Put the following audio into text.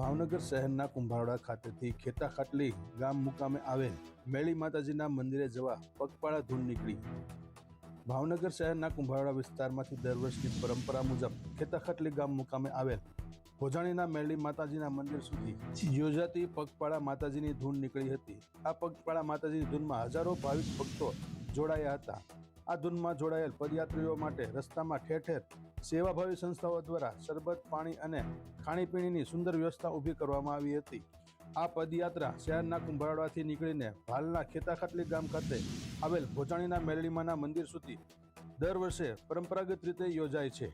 ભાવનગર શહેરના કુંભારવાડા ખાતેથી ખેતાખાટલી ગામ મુકામે આવેલ મેળી માતાજીના મંદિરે જવા પગપાળા ધૂન નીકળી। ભાવનગર શહેરના કુંભારવાડા વિસ્તારમાંથી દર વર્ષની પરંપરા મુજબ ખેતાખાટલી ગામ મુકામે આવેલ ભોજાણીના મેળી માતાજીના મંદિર સુધી યોજાતી પગપાળા માતાજીની ધૂન નીકળી હતી। આ પગપાળા માતાજીની ધૂનમાં હજારો ભાવિક ભક્તો જોડાયા હતા। આ ધૂનમાં જોડાયેલ પદયાત્રીઓ માટે રસ્તામાં ઠેર ઠેર સેવાભાવી સંસ્થાઓ દ્વારા શરબત, પાણી અને ખાણીપીણીની સુંદર વ્યવસ્થા ઊભી કરવામાં આવી હતી। આ પદયાત્રા શહેરના કુંભારવાડાથી નીકળીને હાલના ખેતાખાટલી ગામ ખાતે આવેલ ભોજાણીના મેરડીમાના મંદિર સુધી દર વર્ષે પરંપરાગત રીતે યોજાય છે।